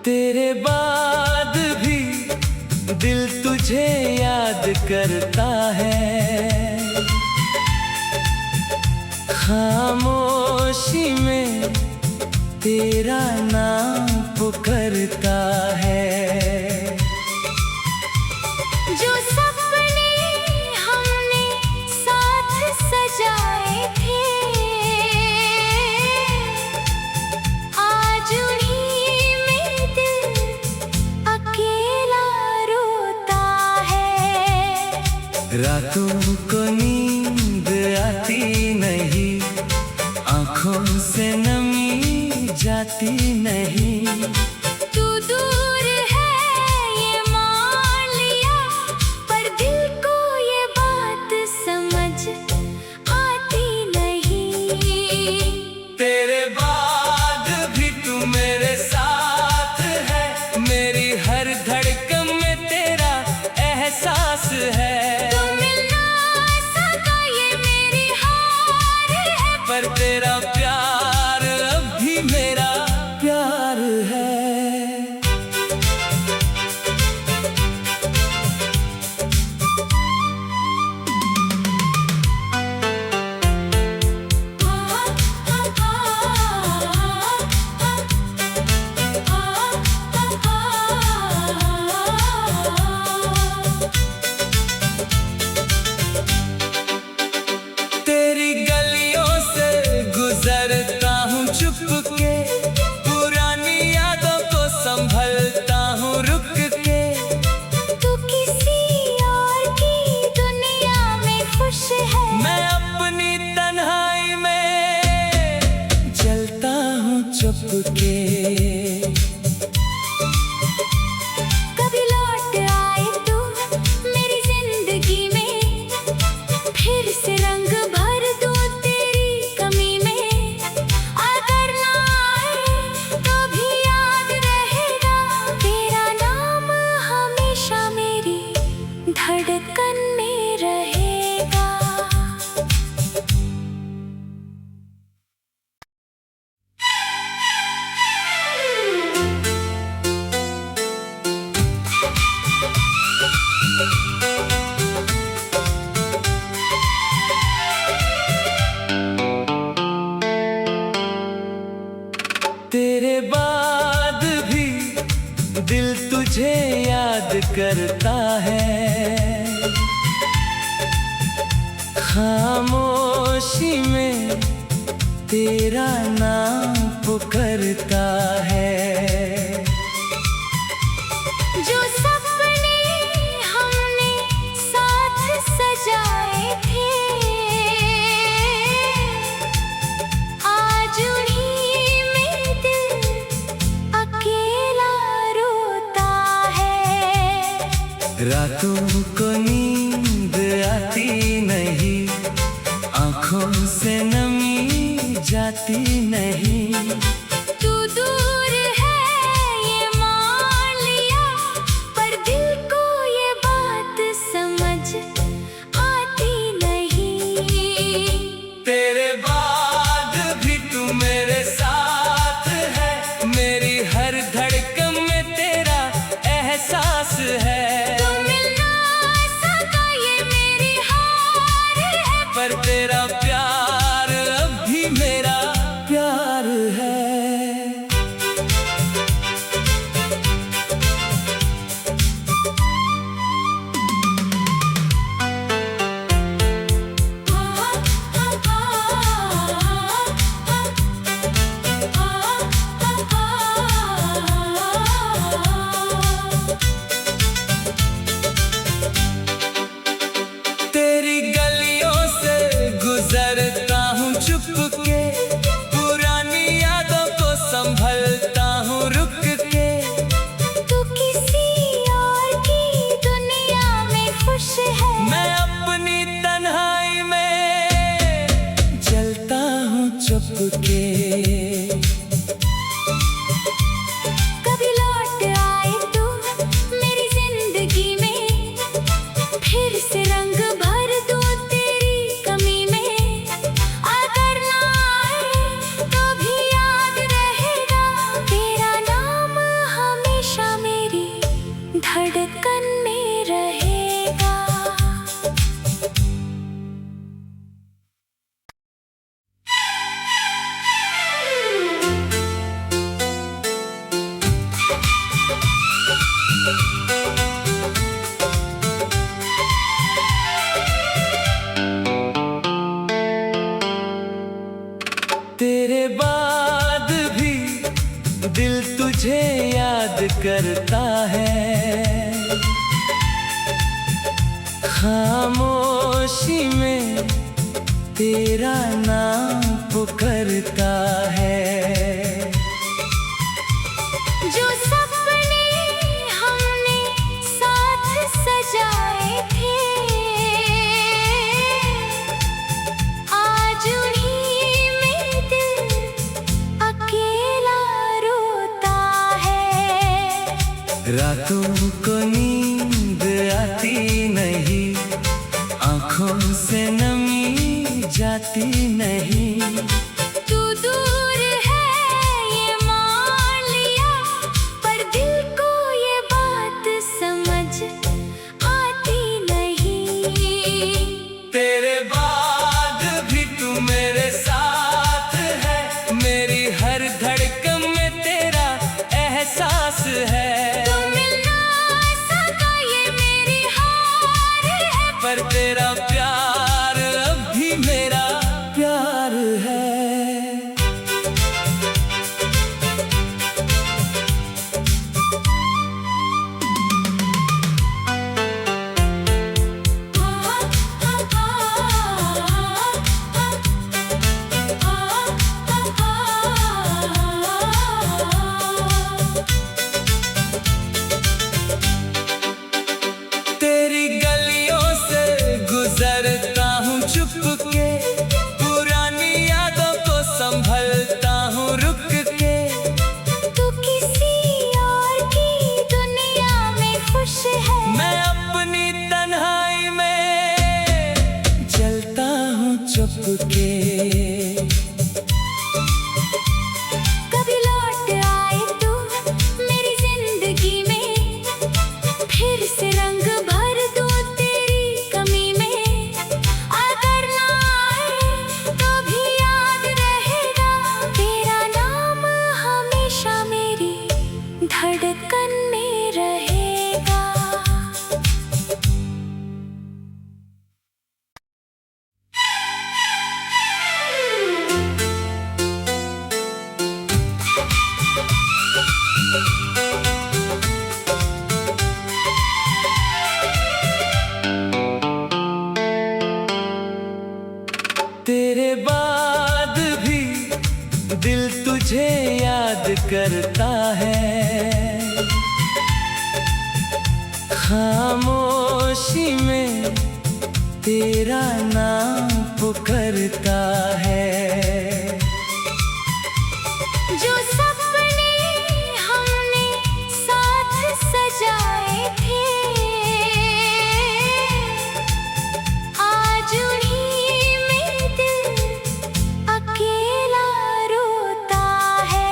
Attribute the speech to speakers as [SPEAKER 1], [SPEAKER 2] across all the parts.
[SPEAKER 1] तेरे बाद भी दिल तुझे याद करता है। खामोशी में तेरा नाम पुकारता है।
[SPEAKER 2] जो सपने हमने साथ सजाए थे, आज उन्हीं में दिल अकेला रोता है।
[SPEAKER 1] रातों को नींद आती नहीं, आँखों से नमी जाती नहीं।
[SPEAKER 2] तू दूर है ये मान लिया, पर दिल को ये बात समझ आती नहीं।
[SPEAKER 1] तेरे बाद भी तू मेरे साथ है, मेरी हर धड़कन में तेरा एहसास है।
[SPEAKER 2] तू मिल ना सका ये मेरी हार है,
[SPEAKER 1] पर तेरा प्यार अब भी मेरा प्यार है। तेरी गलियों से गुजरता हूँ चुपके, पुरानी यादों को संभलता हूँ रुक के।
[SPEAKER 2] तू किसी और की दुनिया में खुश है,
[SPEAKER 1] मैं अपनी तन्हाई में जलता हूँ चुपके।
[SPEAKER 2] कभी लौट आए तू मेरी जिंदगी में, फिर से रंग भर दूं तेरी कमी में। अगर ना आए तो भी याद रहेगा तेरा नाम, हमेशा मेरी धड़कन में रहेगा।
[SPEAKER 1] तेरे बाद भी दिल तुझे याद करता है। खामोशी में तेरा नाम पुकारता है।
[SPEAKER 2] जो सपने हमने साथ सजाए थे, आज उन्हीं में दिल अकेला रोता है।
[SPEAKER 1] रातों को नींद आती नहीं, आँखों से नमी जाती नहीं।
[SPEAKER 2] तू दूर है ये मान लिया, पर दिल को ये बात समझ आती नहीं।
[SPEAKER 1] तेरे बाद भी तू मेरे साथ है, मेरी हर धड़कन में तेरा एहसास है।
[SPEAKER 2] तू मिल ना सका ये मेरी हार है,
[SPEAKER 1] पर तेरा प्यार अब भी मेरा प्यार है। दिल तुझे याद करता है, खामोशी में तेरा नाम पुकारता है।
[SPEAKER 2] जो सपने हमने साथ सजाए थे, आज उन्हीं में दिल अकेला रोता है।
[SPEAKER 1] रातों को नींद आती नहीं, आँखों से नमी जाती नहीं।
[SPEAKER 2] तू दूर है ये मान लिया, पर दिल को ये बात समझ आती नहीं।
[SPEAKER 1] तेरे बाद भी तू मेरे साथ है, मेरी हर धड़कन में तेरा एहसास है।
[SPEAKER 2] तू मिल ना सका ये मेरी हार है,
[SPEAKER 1] पर तेरा प्यार अब भी मेरा प्यार है। तेरी गलियों से गुजरता हूँ चुपके, पुरानी यादों को संभलता हूँ रुक के।
[SPEAKER 2] तू किसी और की दुनिया में खुश है,
[SPEAKER 1] मैं अपनी तन्हाई में जलता हूँ चुपके।
[SPEAKER 2] कभी लौट आए तू मेरी जिंदगी में, फिर से रंग भर दूं तेरी कमी में। अगर ना आए तो भी याद रहेगा, तेरा नाम हमेशा मेरी धड़कन में रहेगा।
[SPEAKER 1] तेरे बाद भी दिल तुझे याद करता है, खामोशी में तेरा नाम पुकारता है।
[SPEAKER 2] जो सपने हमने साथ सजाए थे, आज उन्हीं में दिल अकेला रोता है।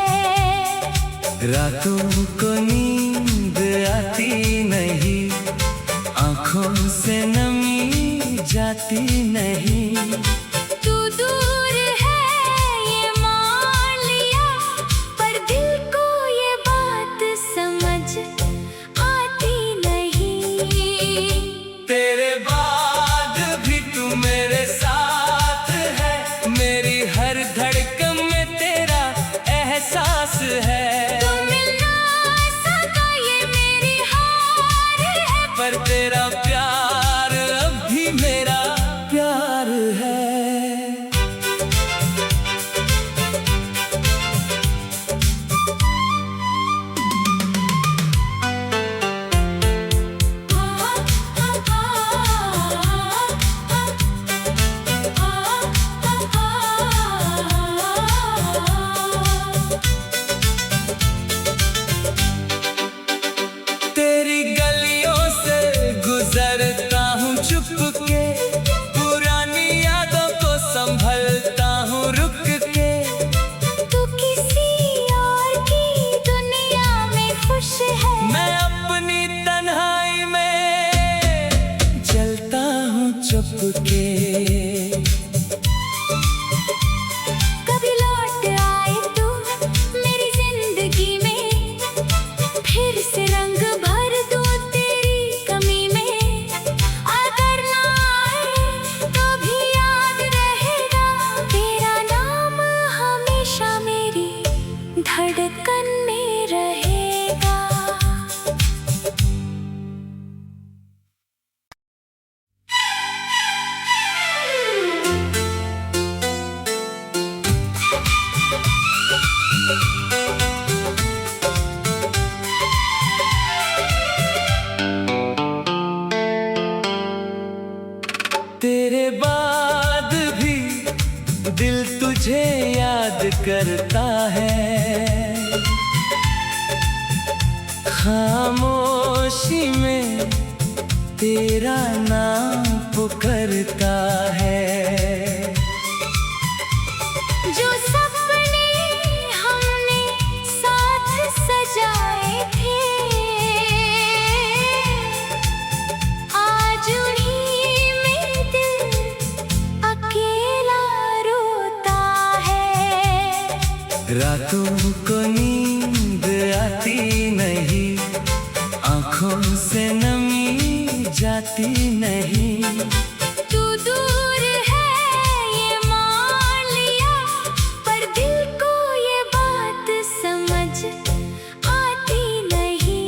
[SPEAKER 1] रातों को नींद आती नहीं, आँखों से नमी जाती नहीं।
[SPEAKER 2] तू दूर है ये मान लिया, पर दिल को ये बात समझ आती नहीं।
[SPEAKER 1] तेरे बाद भी तू मेरे साथ है, मेरी हर धड़कन में तेरा एहसास है।
[SPEAKER 2] तू मिल ना सका ये मेरी हार है,
[SPEAKER 1] पर तेरा प्यार अब भी मेरा प्यार है। तेरी गलियों से गुजरता हूँ चुपके, पुरानी यादों को संभलता हूँ रुक के।
[SPEAKER 2] तू किसी और की दुनिया में खुश है,
[SPEAKER 1] मैं अपनी तन्हाई में जलता हूँ चुपके।
[SPEAKER 2] कभी लौट आए तू मेरी जिंदगी में, फिर से रंग भर दूं तेरी कमी में। अगर ना आए तो भी याद रहेगा, तेरा नाम हमेशा मेरी धड़कन में रहेगा।
[SPEAKER 1] तेरे बाद भी दिल तुझे याद करता है, खामोशी में तेरा नाम पुकारता है।
[SPEAKER 2] जो सपने हमने साथ सजाए थे, आज उन्हीं में दिल अकेला रोता है।
[SPEAKER 1] रातों को नींद आती नहीं, आँखों से नमी जाती नहीं।
[SPEAKER 2] तू दूर है ये मान लिया, पर दिल को ये बात समझ आती नहीं।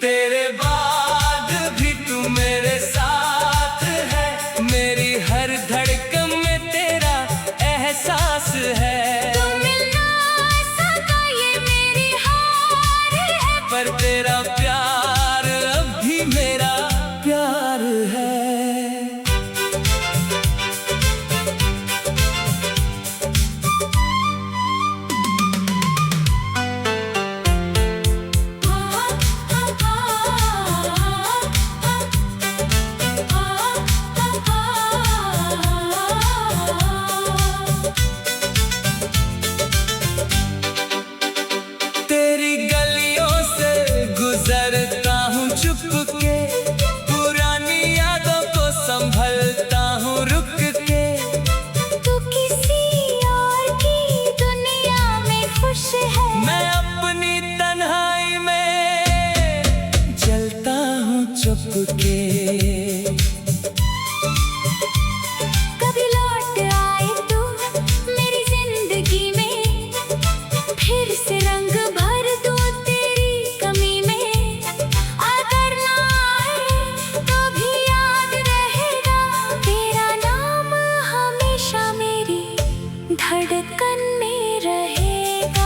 [SPEAKER 1] तेरे बाद भी तू मेरे साथ है, मेरी हर धड़कन में तेरा एहसास है।
[SPEAKER 2] तू मिल ना सका ये मेरी हार है,
[SPEAKER 1] पर तेरा प्यार अब भी मेरा प्यार है। तेरी गलियों से गुजरता हूँ चुपके, पुरानी यादों को संभलता हूँ रुक के।
[SPEAKER 2] तू किसी और की दुनिया में खुश है,
[SPEAKER 1] मैं अपनी तन्हाई में जलता हूँ चुपके।
[SPEAKER 2] कभी लौट आए तू मेरी जिंदगी में, फिर से रंग भर दूं तेरी कमी में। अगर ना आए तो भी याद रहेगा, तेरा नाम हमेशा मेरी धड़कन में रहेगा।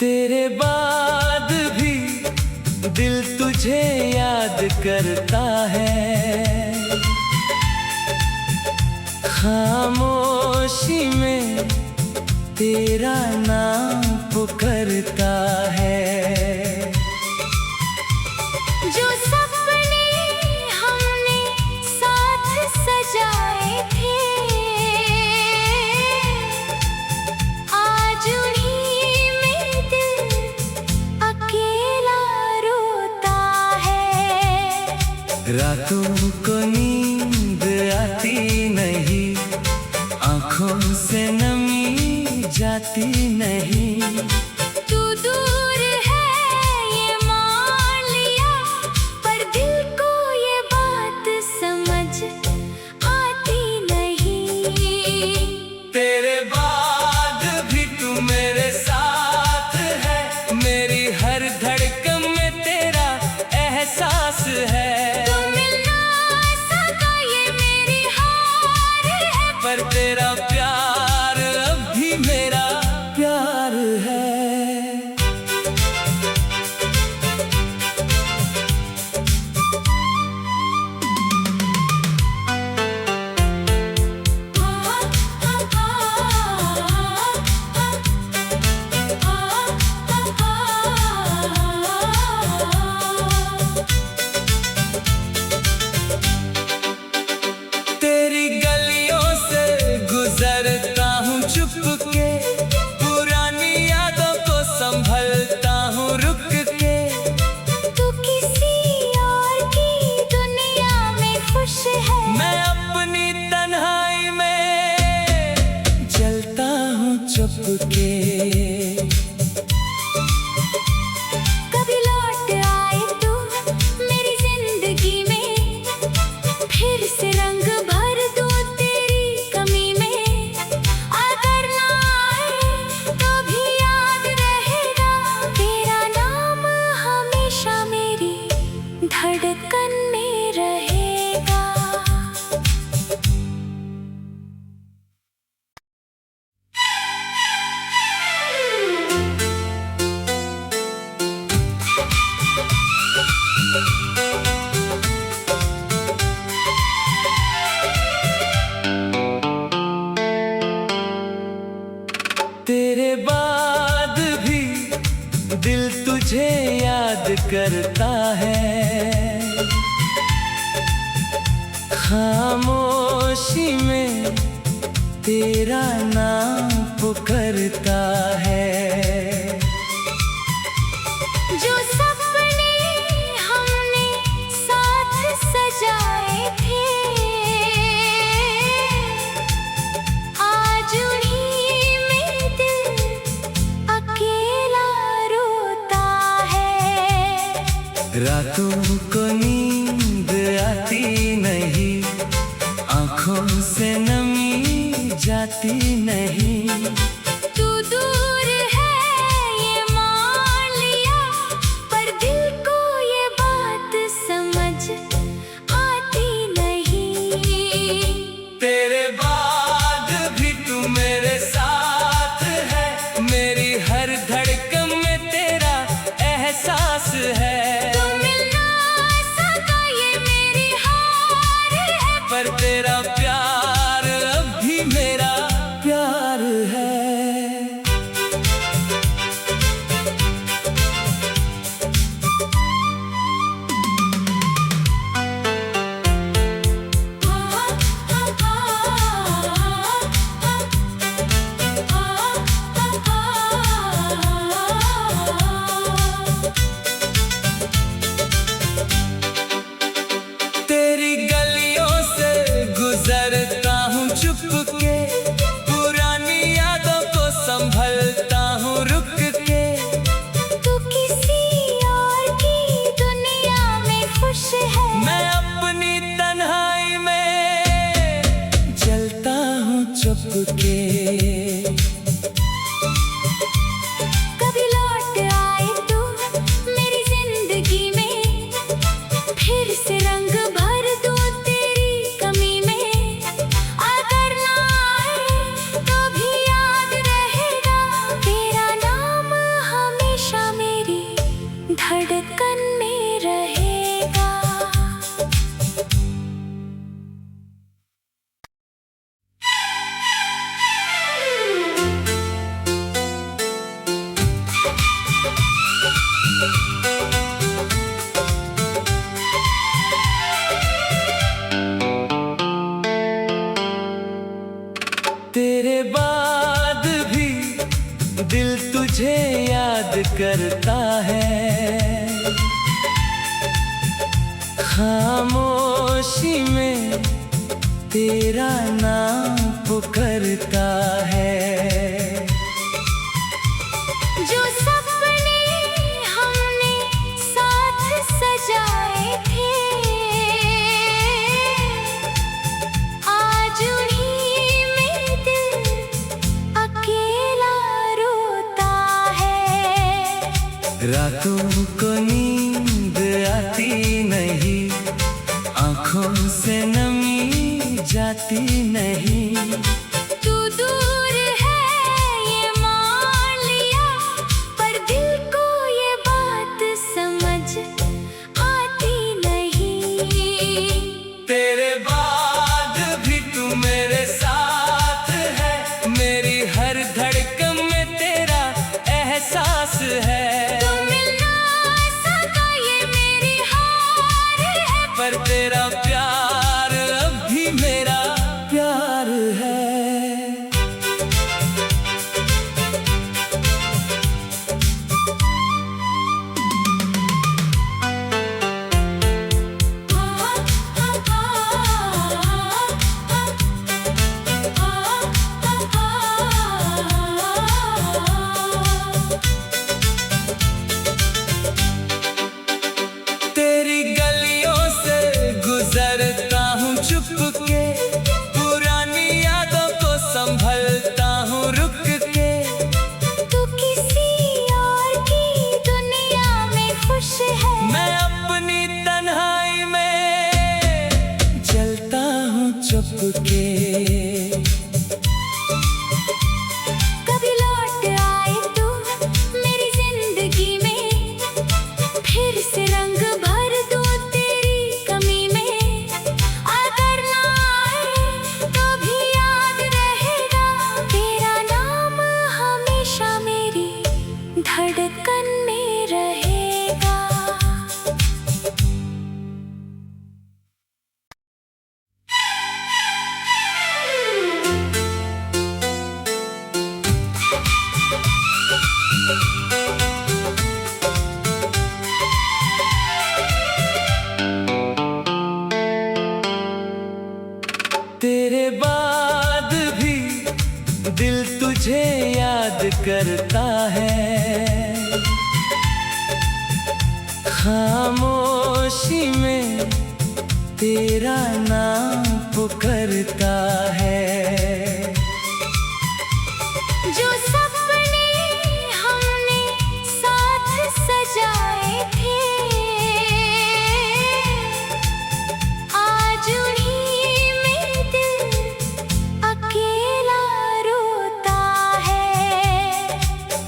[SPEAKER 1] तेरे बाद भी दिल तुझे याद करता है, खामोशी में तेरा नाम पुकारता है।
[SPEAKER 2] जो सपने हमने साथ सजाए थे, आज उन्हीं में दिल अकेला रोता है।
[SPEAKER 1] रातों को नींद आती नहीं, आँखों से नमी जाती नहीं।
[SPEAKER 2] तू दूर है ये मान लिया, पर दिल को ये बात समझ आती नहीं।
[SPEAKER 1] तेरे बाद भी तू मेरे साथ है, मेरी हर धड़कन में तेरा एहसास है।
[SPEAKER 2] तू मिल ना सका ये मेरी हार है,
[SPEAKER 1] पर तेरा प्यार अब भी मेरा प्यार है। तेरी गलियों से गुजर तेरे बाद भी दिल तुझे याद करता है, खामोशी में तेरा नाम पुकारता है।
[SPEAKER 2] जो सपने हमने साथ सजाए थे, आज उन्हीं में दिल अकेला रोता है।
[SPEAKER 1] रातों को नींद आती नहीं, आँखों से नमी जाती नहीं।
[SPEAKER 2] तू दूर है ये मान लिया, पर दिल को ये बात समझ आती नहीं।
[SPEAKER 1] तेरे बाद भी तू मेरे साथ है, मेरी हर धड़कन में तेरा एहसास है।
[SPEAKER 2] तू मिल ना सका ये मेरी हार है,
[SPEAKER 1] पर तेरा प्यार अब भी मेरा प्यार है। तेरी गलियों से गुजरता हूँ चुपके, पुरानी यादों को संभलता हूँ रुक के।
[SPEAKER 2] तू किसी और की दुनिया में खुश है,
[SPEAKER 1] मैं अपनी तन्हाई में जलता हूँ चुपके।
[SPEAKER 2] कभी लौट आए तू मेरी जिंदगी में, फिर से रंग भर दूं तेरी कमी में। अगर ना आए तो भी याद रहेगा, तेरा नाम हमेशा मेरी धड़कन में रहेगा।
[SPEAKER 1] तेरे बाद भी दिल तुझे याद करता है, खामोशी में तेरा नाम पुकारता है।
[SPEAKER 2] जो सपने हमने साथ सजाए थे, आज उन्हीं में दिल अकेला रोता है।
[SPEAKER 1] रातों को नींद आती नहीं, आँखों से नमी जाती नहीं।
[SPEAKER 2] तू दूर है ये मान लिया, पर दिल को ये बात समझ आती नहीं।
[SPEAKER 1] तेरे बाद भी तू मेरे साथ है, मेरी हर धड़कन में तेरा एहसास है।
[SPEAKER 2] तू मिल ना सका ये मेरी हार है,
[SPEAKER 1] पर तेरा प्यार अब भी मेरा प्यार है। तेरी गलियों से गुजरता हूँ चुपके, पुरानी यादों करता है, खामोशी में तेरा नाम पुकारता है।
[SPEAKER 2] जो सपने हमने साथ सजाए थे, आज उन्हीं में दिल अकेला रोता है।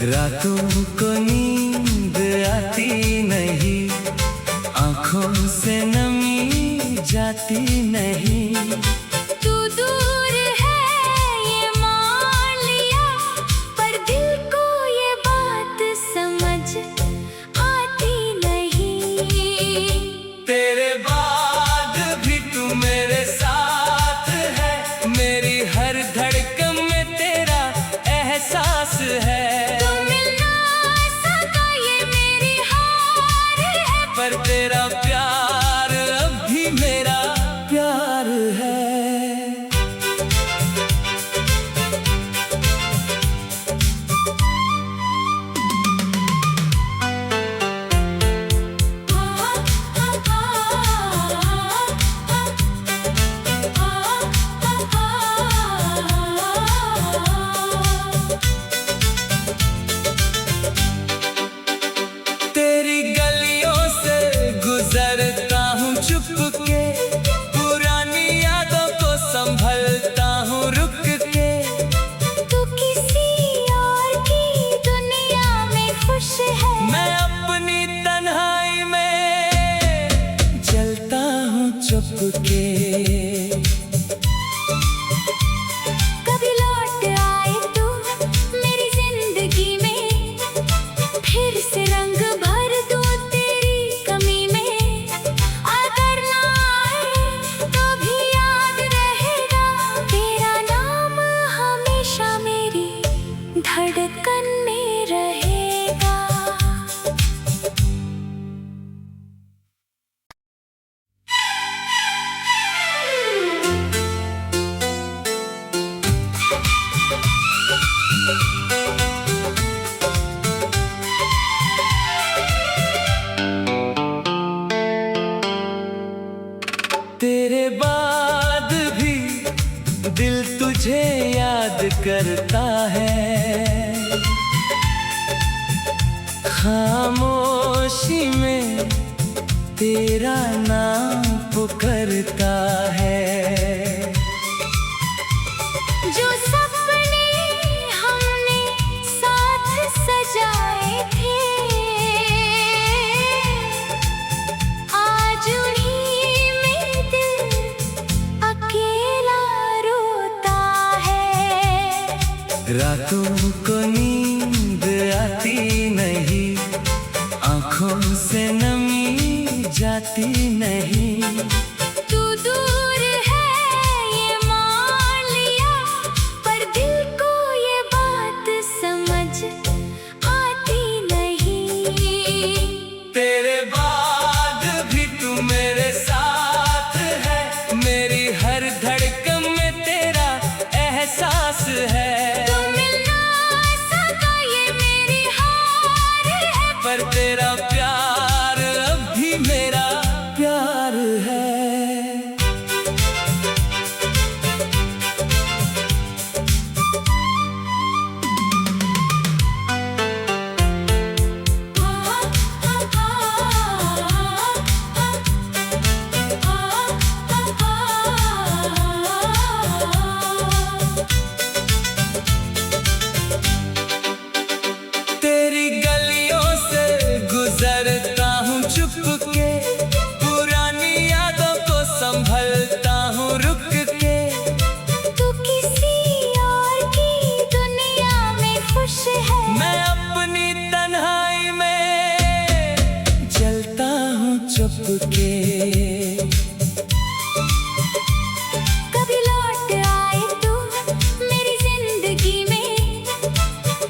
[SPEAKER 1] रातों को नींद आती नहीं, आँखों से नमी जाती नहीं।
[SPEAKER 2] तू दूर है ये मान लिया, पर दिल को ये बात समझ आती नहीं।
[SPEAKER 1] तेरे बाद भी तू मेरे साथ है, मेरी हर धड़कन में तेरा एहसास है।
[SPEAKER 2] तू मिल ना सका ये मेरी हार है,
[SPEAKER 1] पर तेरा प्यार अब भी मेरा प्यार है। तेरी गलियों से गुजरता हूँ चुपके, पुरानी यादों को संभलता हूँ रुक के।
[SPEAKER 2] तू किसी और की दुनिया में खुश है,
[SPEAKER 1] मैं अपनी तन्हाई में जलता हूँ चुपके।
[SPEAKER 2] कभी लौट आए तू मेरी जिंदगी में, फिर से रंग भर दूं तेरी कमी में। अगर ना आए तो भी याद रहेगा, तेरा नाम हमेशा मेरी धड़कन में रहेगा।
[SPEAKER 1] तेरे बाद भी दिल तुझे याद करता है, खामोशी में तेरा नाम पुकारता है।
[SPEAKER 2] जो सपने हमने साथ सजाए थे, आज उन्हीं में दिल अकेला रोता है।
[SPEAKER 1] रातों को नींद आती नहीं, आँखों से नमी जाती नहीं।
[SPEAKER 2] तू दूर है ये मान लिया, पर दिल को ये बात समझ आती नहीं।
[SPEAKER 1] तेरे बाद भी तू मेरे साथ है, मेरी हर धड़कन में तेरा एहसास है।
[SPEAKER 2] तू मिल ना सका ये मेरी हार है,
[SPEAKER 1] पर तेरा प्यार अब भी मेरा प्यार है। तेरी गलियों से गुजरता हूँ चुपके, पुरानी यादों को संभलता हूँ रुक के।
[SPEAKER 2] तू किसी और की दुनिया में खुश है,
[SPEAKER 1] मैं अपनी तन्हाई में जलता हूँ चुपके।
[SPEAKER 2] कभी लौट आए तू मेरी जिंदगी में,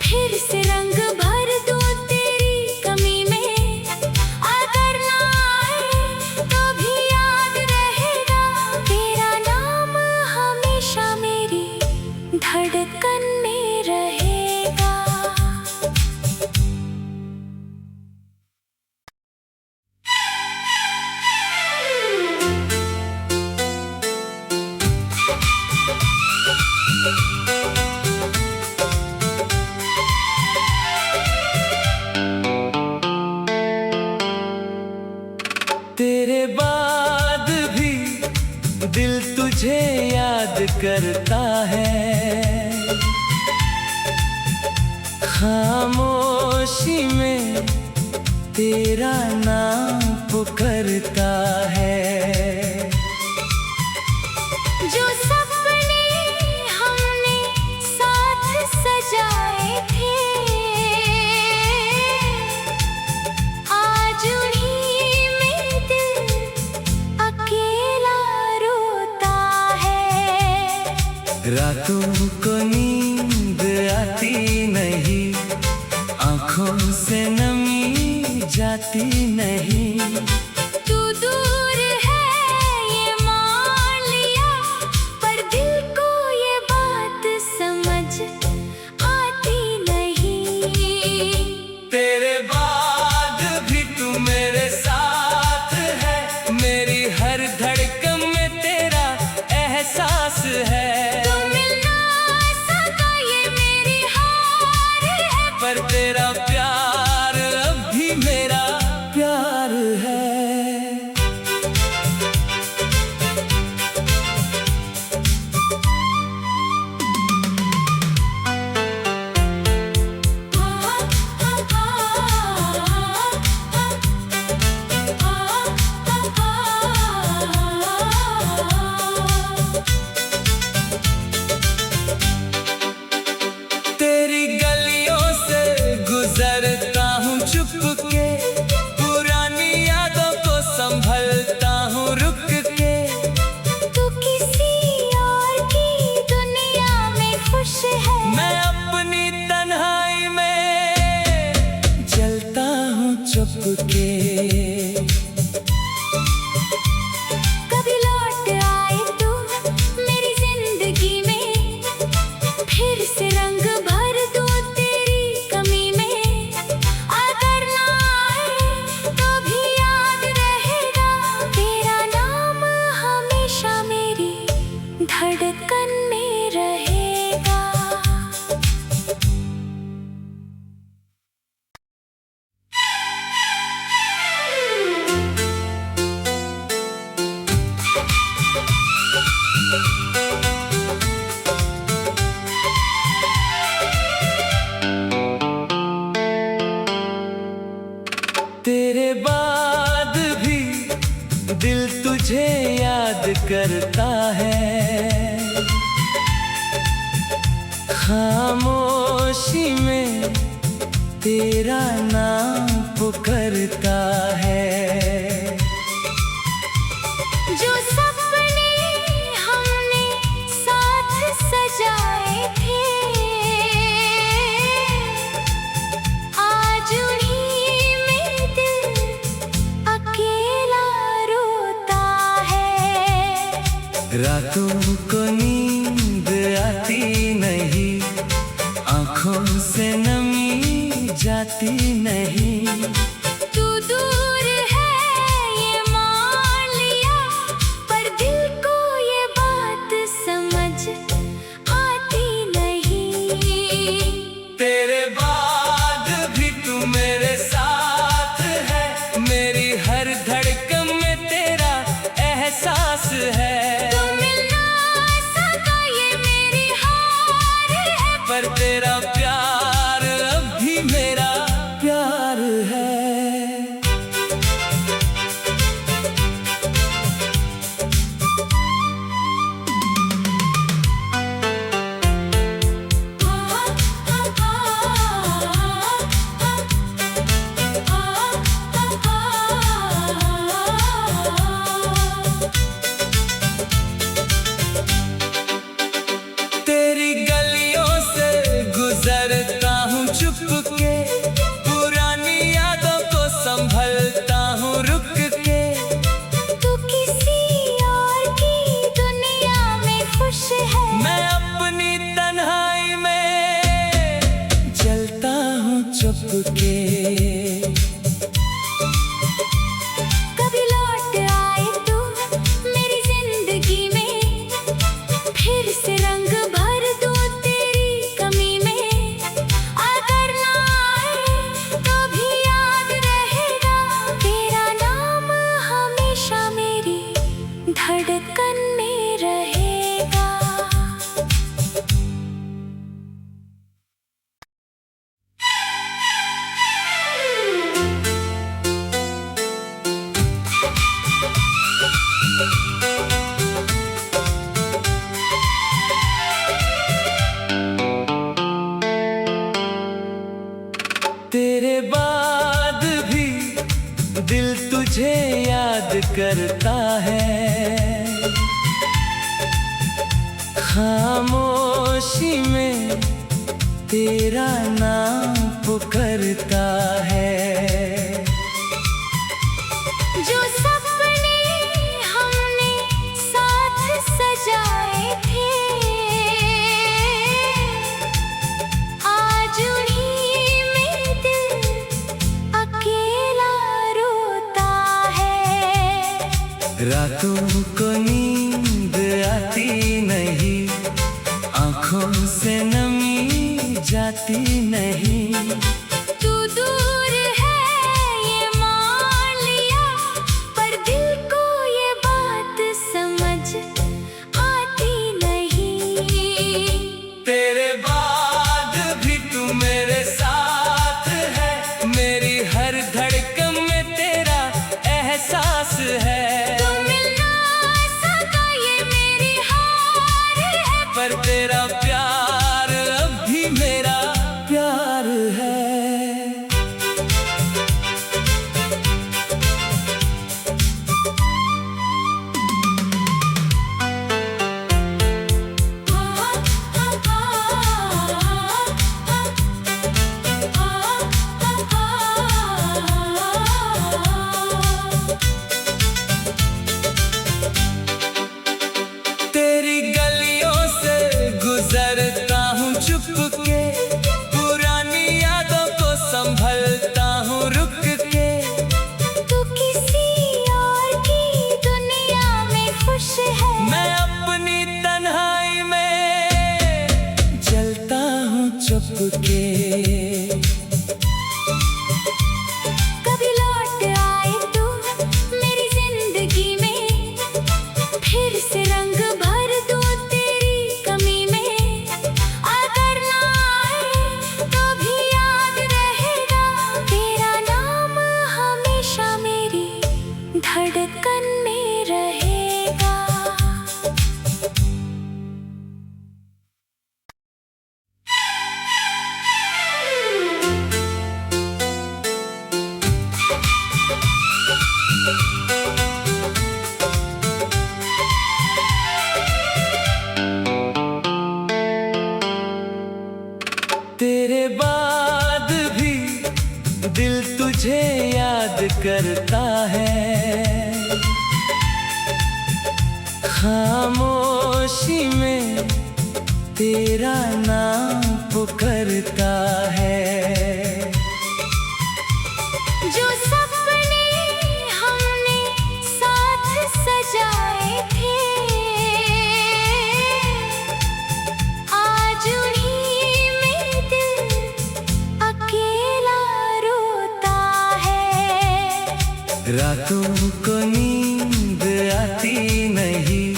[SPEAKER 2] फिर से रंग भर दूं तेरी कमी में। अगर ना आए तो भी याद रहेगा, तेरा नाम हमेशा मेरी धड़कन में रहेगा।
[SPEAKER 1] तेरे बाद भी दिल तुझे याद करता है, खामोशी में तेरा नाम पुकारता है।
[SPEAKER 2] जो सपने हमने साथ सजाए थे, आज उन्हीं में दिल अकेला रोता है।
[SPEAKER 1] रातों को नींद आती नहीं, आँखों से नमी जाती नहीं।
[SPEAKER 2] तू दूर है ये मान लिया, पर दिल को ये बात समझ आती नहीं।
[SPEAKER 1] तेरे बाद भी तू मेरे साथ है, मेरी हर धड़कन में तेरा एहसास है।
[SPEAKER 2] तू मिल ना सका ये मेरी हार है,
[SPEAKER 1] पर तेरा प्यार अब भी मेरा प्यार है। तेरी गलियों से गुजरता हूँ चुपके, पुरानी यादों को संभलता हूँ रुक के।
[SPEAKER 2] तू किसी और की दुनिया में खुश है,
[SPEAKER 1] मैं अपनी तन्हाई में जलता हूँ चुपके।
[SPEAKER 2] कभी लौट आए तू मेरी जिंदगी में, फिर से रंग भर दूं तेरी कमी में। अगर ना आए तो भी याद रहेगा तेरा नाम, हमेशा मेरी धड़कन में रहेगा।
[SPEAKER 1] तेरे बाद भी दिल तुझे याद करता है, खामोशी में तेरा नाम पुकारता है।
[SPEAKER 2] जो सपने हमने साथ सजाए थे, आज उन्हीं में दिल अकेला रोता है।
[SPEAKER 1] रातों को नींद आती नहीं, आँखों से नमी जाती नहीं।
[SPEAKER 2] तू दूर है ये मान लिया, पर दिल को ये बात समझ आती नहीं।
[SPEAKER 1] तेरे बाद भी तू मेरे साथ है, मेरी हर धड़कन में तेरा एहसास है।
[SPEAKER 2] तू मिल ना सका ये मेरी हार है,
[SPEAKER 1] पर तेरा प्यार अब भी मेरा प्यार है। तेरी गलियों से गुजरता हूँ चुपके, पुरानी यादों को संभलता हूँ रुक के।
[SPEAKER 2] तू किसी और की दुनिया में खुश है,
[SPEAKER 1] मैं अपनी तन्हाई में जलता हूँ चुपके।
[SPEAKER 2] कभी लौट आए तू मेरी जिंदगी में, फिर से रंग भर
[SPEAKER 1] खामोशी में तेरा नाम पुकारता है।
[SPEAKER 2] जो सपने हमने साथ सजाए थे, आज उन्हीं में दिल अकेला रोता है।
[SPEAKER 1] रातों को नींद आती नहीं, आँखों से नमी जाती नहीं।
[SPEAKER 2] तू दूर है ये मान लिया, पर दिल को ये बात समझ आती नहीं।
[SPEAKER 1] तेरे बाद भी तू मेरे साथ है, मेरी हर धड़कन में तेरा एहसास है।
[SPEAKER 2] तू मिल ना सका ये मेरी हार है,
[SPEAKER 1] पर तेरा प्यार अब भी मेरा प्यार है। तेरी गलियों से गुजरता हूँ चुपके, पुरानी यादों को संभलता हूँ रुक के।
[SPEAKER 2] तू किसी और की दुनिया में खुश है,
[SPEAKER 1] मैं अपनी तन्हाई में जलता हूँ चुपके।
[SPEAKER 2] कभी लौट आए तू मेरी जिंदगी में, फिर से रंग भर दूं तेरी कमी में। अगर ना आए तो भी याद रहेगा, तेरा नाम हमेशा मेरी धड़कन में रहेगा।
[SPEAKER 1] तेरे बाद भी दिल तुझे याद करता है। खामोशी में तेरा नाम पुकारता है।
[SPEAKER 2] जो सपने हमने साथ सजाए थे, आज उन्हीं में दिल अकेला रोता है।
[SPEAKER 1] रातों को नींद आती नहीं,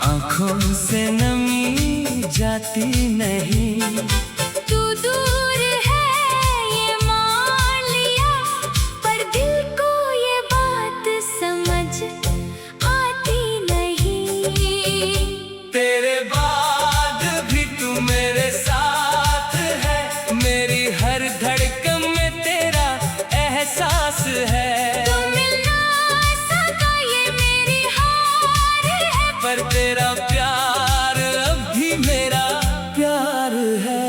[SPEAKER 1] आँखों से नमी जाती नहीं।
[SPEAKER 2] तू दूर है ये मान लिया, पर दिल को ये बात समझ आती नहीं।
[SPEAKER 1] तेरे बाद भी तू मेरे साथ है, मेरी हर धड़कन में तेरा एहसास है।
[SPEAKER 2] तू मिल ना सका ये मेरी हार है,
[SPEAKER 1] पर तेरा प्यार अब भी मेरा प्यार है।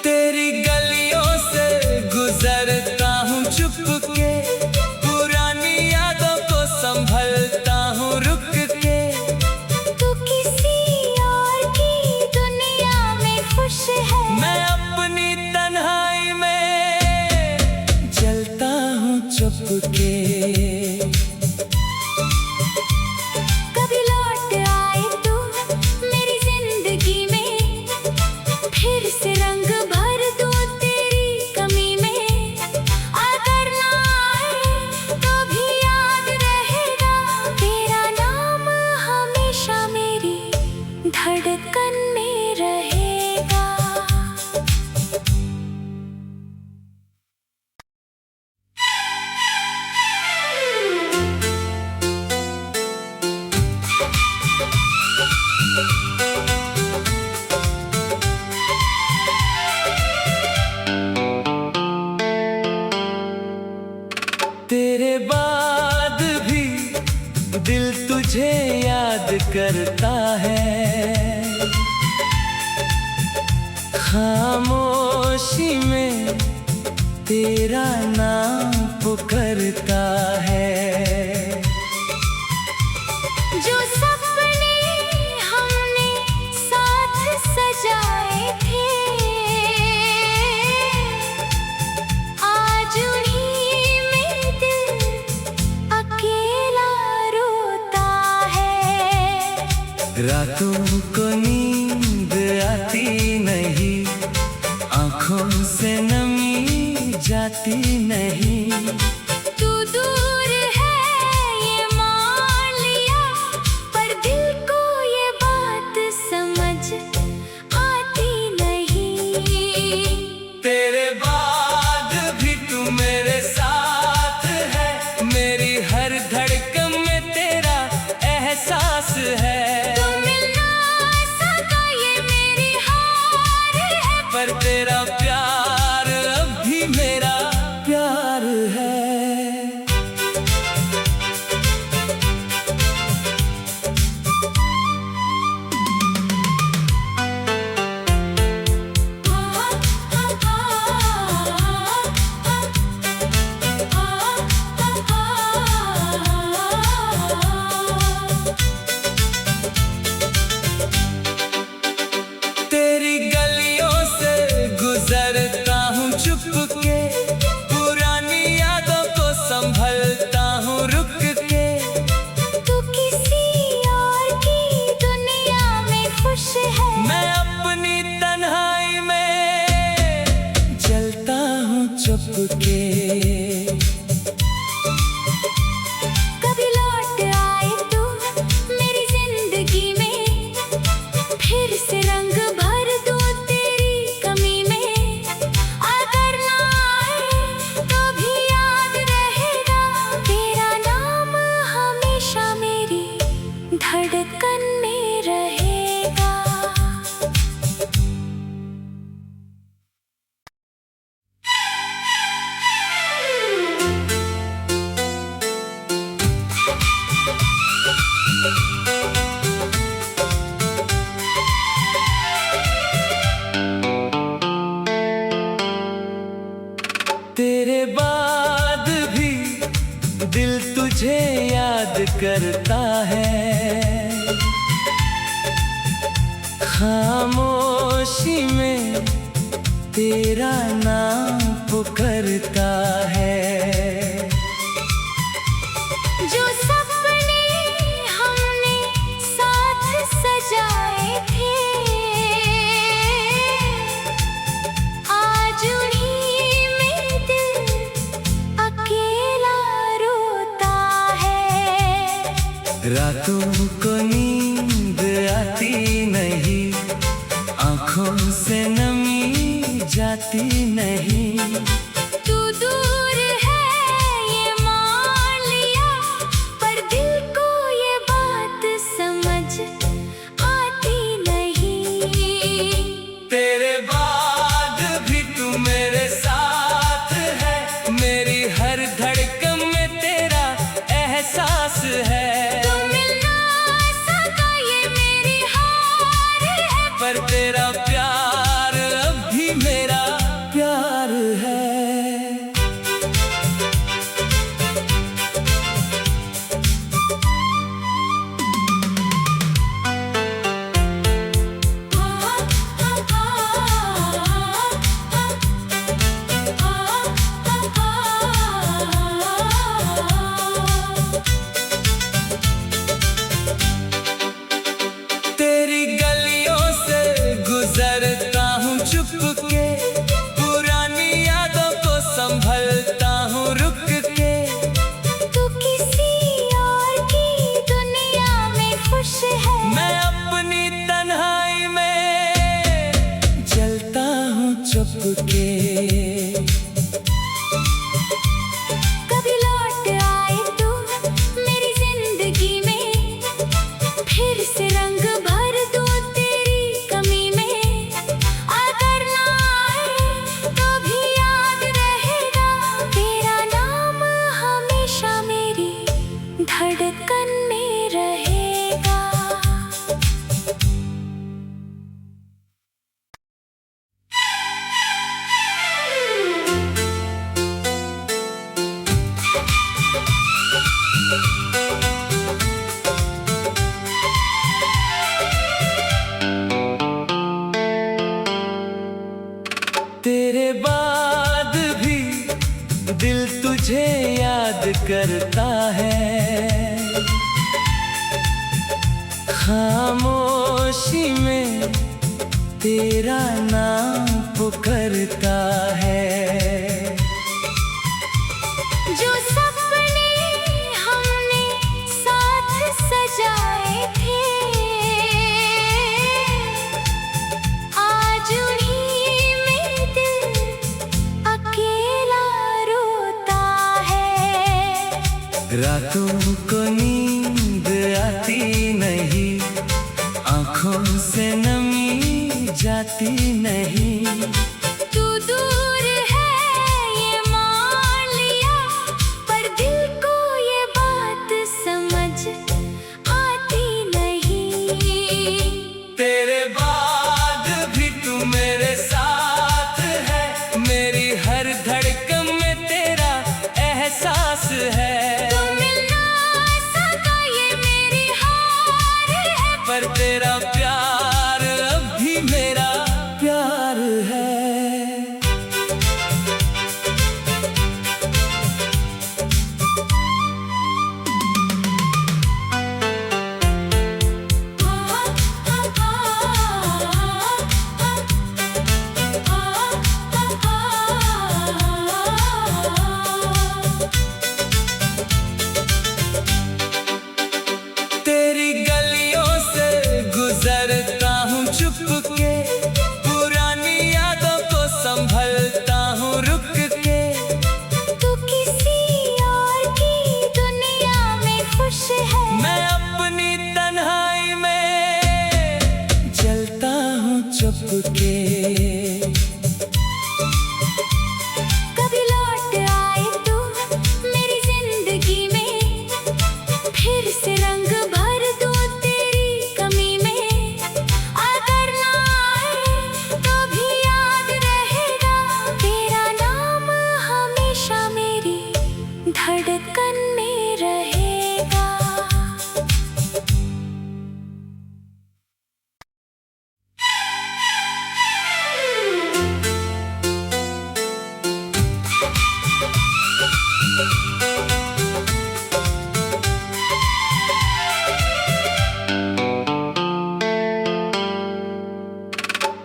[SPEAKER 1] तेरी गलियों से गुजरता हूँ चुपके, पुरानी यादों को संभलता हूँ रुक के।
[SPEAKER 2] तू किसी और की दुनिया में खुश है,
[SPEAKER 1] मैं अपनी तन्हाई में जलता हूँ चुपके।
[SPEAKER 2] कभी लौट आए तू मेरी जिंदगी में, फिर से रंग भर दूं तेरी कमी में। अगर ना आए तो भी याद रहेगा, तेरा नाम हमेशा मेरी धड़कन में रहेगा।
[SPEAKER 1] तेरे बाद भी दिल तुझे याद करता है, खामोशी में तेरा नाम पुकारता है।
[SPEAKER 2] जो सपने हमने साथ सजाए थे, आज उन्हीं में दिल अकेला रोता है।
[SPEAKER 1] रातों को नींद आती नहीं, आँखों से नमी जाती नहीं।
[SPEAKER 2] तू दूर है ये मान लिया, पर दिल को ये बात समझ आती नहीं।
[SPEAKER 1] तेरे बाद भी तू मेरे साथ है, मेरी हर धड़कन में तेरा एहसास है।
[SPEAKER 2] तू मिल ना सका ये मेरी हार है,
[SPEAKER 1] पर तेरा प्यार अब भी मेरा प्यार है। तेरी गलियों से गुजरता हूँ चुपके, पुरानी यादों को संभलता हूँ रुक के।
[SPEAKER 2] तू किसी और की दुनिया में खुश है,
[SPEAKER 1] मैं अपनी तन्हाई में जलता हूँ चुपके।
[SPEAKER 2] कभी लौट आए तू मेरी जिंदगी में, फिर से रंग भर दूं तेरी कमी में। अगर ना आए तो भी याद रहेगा तेरा नाम, हमेशा मेरी धड़कन में रहेगा।
[SPEAKER 1] तेरे बाद भी दिल तुझे याद करता है, खामोशी में तेरा नाम पुकारता है।
[SPEAKER 2] जो सपने हमने साथ सजाए थे, आज उन्हीं में दिल अकेला रोता है।
[SPEAKER 1] रातों को नींद आती नहीं, आँखों से नमी जाती नहीं।
[SPEAKER 2] तू दूर है ये मान लिया, पर दिल को ये बात समझ आती नहीं।
[SPEAKER 1] तेरे बाद भी तू मेरे साथ है, मेरी हर धड़कन में तेरा एहसास है।
[SPEAKER 2] तू मिल ना सका ये मेरी हार है,
[SPEAKER 1] पर तेरा प्यार अब भी मेरा प्यार है। करता है। खामोशी में तेरा नाम पुकारता है।
[SPEAKER 2] जो सपने हमने साथ सजाए थे, आज उन्हीं में दिल अकेला रोता है।
[SPEAKER 1] रातों को नींद आती नहीं, आँखों से नमी जाती नहीं।
[SPEAKER 2] तू दूर है ये मान लिया, पर दिल को ये बात समझ आती नहीं।
[SPEAKER 1] तेरे बाद भी तू मेरे साथ है, मेरी हर धड़कन में तेरा एहसास है।
[SPEAKER 2] तू मिल ना सका ये मेरी हार है,
[SPEAKER 1] पर तेरा प्यार अब भी मेरा प्यार है। तेरी गलियों से गुजरता हूँ चुपके, पुरानी यादों को संभलता हूँ रुक के।
[SPEAKER 2] तू किसी और की दुनिया में खुश है,
[SPEAKER 1] मैं अपनी तन्हाई में जलता हूँ चुपके।
[SPEAKER 2] कभी लौट आए तू मेरी जिंदगी में, फिर से रंग भर दूं तेरी कमी में। अगर ना आए तो भी याद रहेगा, तेरा नाम हमेशा मेरी धड़कन में रहेगा।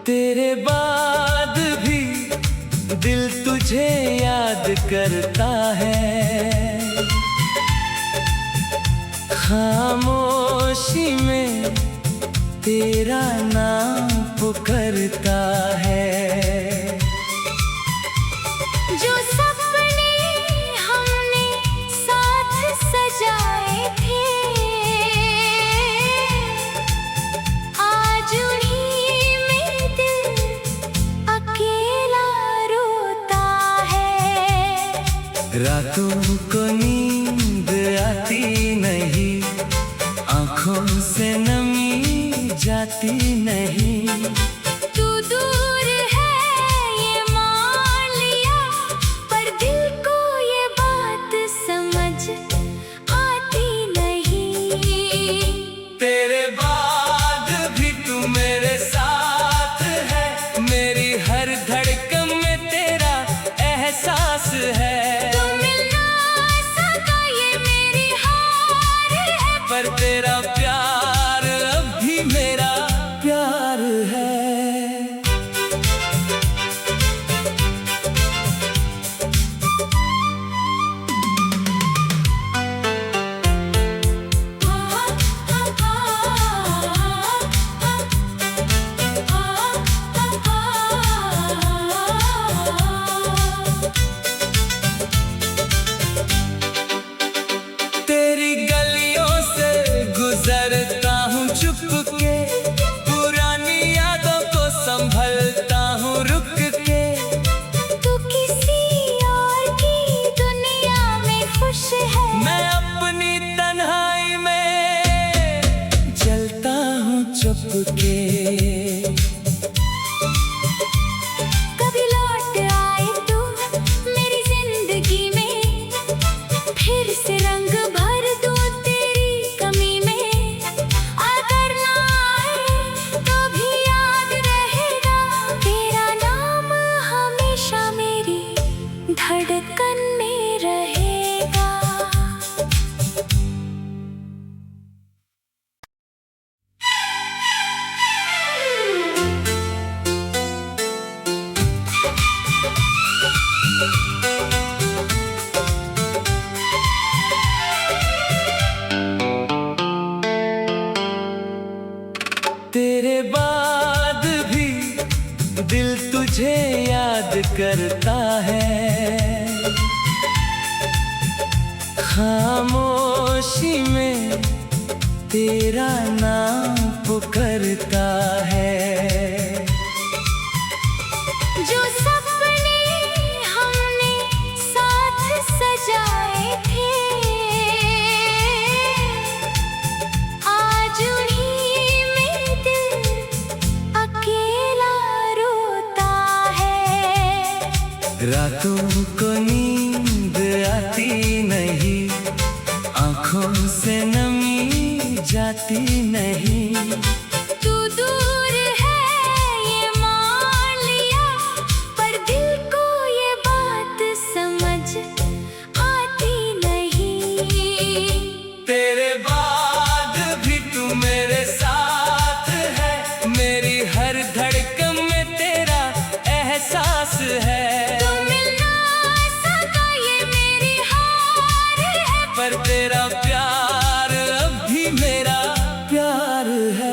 [SPEAKER 1] तेरे बाद भी दिल तुझे याद करता है। खामोशी में तेरा नाम पुकारता है।
[SPEAKER 2] जो सपने हमने साथ सजाए थे, आज उन्हीं में दिल अकेला रोता है।
[SPEAKER 1] रातों को नींद आती नहीं, आँखों से नमी जाती नहीं।
[SPEAKER 2] तू दूर है ये मान लिया, पर दिल को ये बात समझ आती नहीं।
[SPEAKER 1] तेरे बाद भी तू मेरे साथ है, मेरी हर धड़कन में तेरा एहसास है।
[SPEAKER 2] तू मिल ना सका ये मेरी हार है,
[SPEAKER 1] पर तेरा प्यार अब भी मेरा प्यार है। तेरी गलियों से गुजरता हूँ चुपके, पुरानी यादों को संभलता हूँ रुक के।
[SPEAKER 2] तू किसी और की दुनिया में खुश है,
[SPEAKER 1] मैं अपनी तन्हाई में जलता हूँ चुपके।
[SPEAKER 2] कभी लौट आए तू मेरी जिंदगी में, फिर से रंग भर दूं तेरी कमी में। अगर ना आए तो भी याद रहेगा, तेरा नाम हमेशा मेरी धड़कन में रहेगा।
[SPEAKER 1] खामोशी में तेरा नाम पुकारता है।
[SPEAKER 2] जो सपने हमने साथ सजाए थे, आज उन्हीं में दिल अकेला रोता है।
[SPEAKER 1] रातों को नींद आती नहीं, आँखों से नमी जाती नहीं।
[SPEAKER 2] तू दूर है ये मान लिया, पर दिल को ये बात समझ आती नहीं।
[SPEAKER 1] तेरे बाद भी तू मेरे साथ है, मेरी हर धड़कन में तेरा एहसास है।
[SPEAKER 2] तू मिल ना सका ये मेरी हार है,
[SPEAKER 1] पर तेरा प्यार अब भी मेरा प्यार है।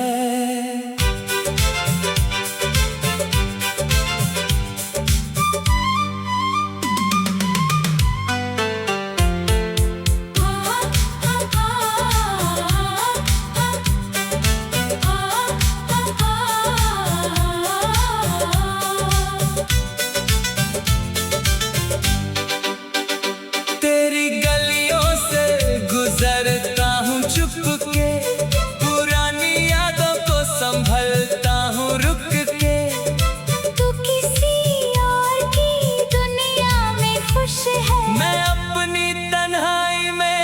[SPEAKER 1] तेरी गलियों से गुजरता हूँ चुपके, पुरानी यादों को संभलता हूँ रुक के।
[SPEAKER 2] तू किसी और की दुनिया में खुश है,
[SPEAKER 1] मैं अपनी तन्हाई में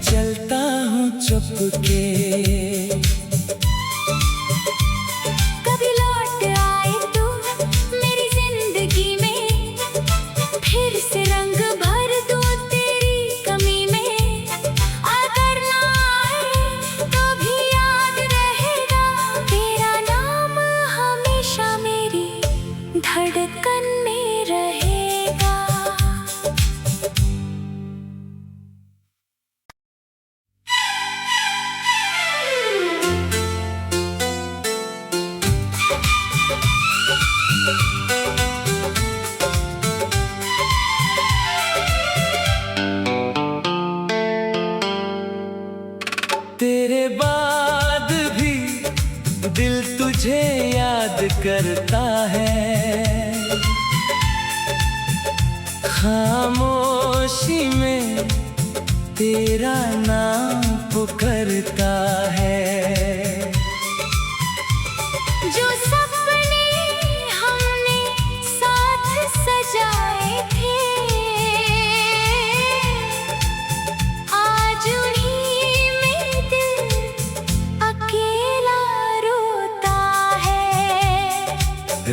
[SPEAKER 1] जलता हूँ चुपके।
[SPEAKER 2] कभी लौट आए तू मेरी जिंदगी में, फिर से रंग भर दूं तेरी कमी में। अगर ना आए तो भी याद रहेगा, तेरा नाम हमेशा मेरी धड़कन में रहेगा।
[SPEAKER 1] तेरे बाद भी दिल तुझे याद करता है। खामोशी में तेरा नाम पुकारता है।
[SPEAKER 2] जो सपने हमने साथ सजाए थे, आज उन्हीं में दिल अकेला रोता है।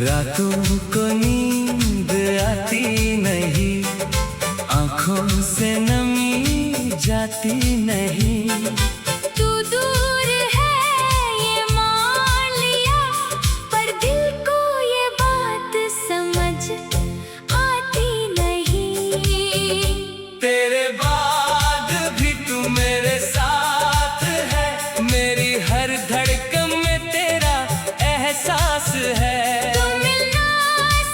[SPEAKER 1] रातों को नींद आती नहीं, आँखों से नमी जाती नहीं।
[SPEAKER 2] तू दूर है ये मान लिया, पर दिल को ये बात समझ आती नहीं।
[SPEAKER 1] तेरे बाद भी तू मेरे साथ है, मेरी हर धड़कन में तेरा एहसास है।
[SPEAKER 2] तू मिल ना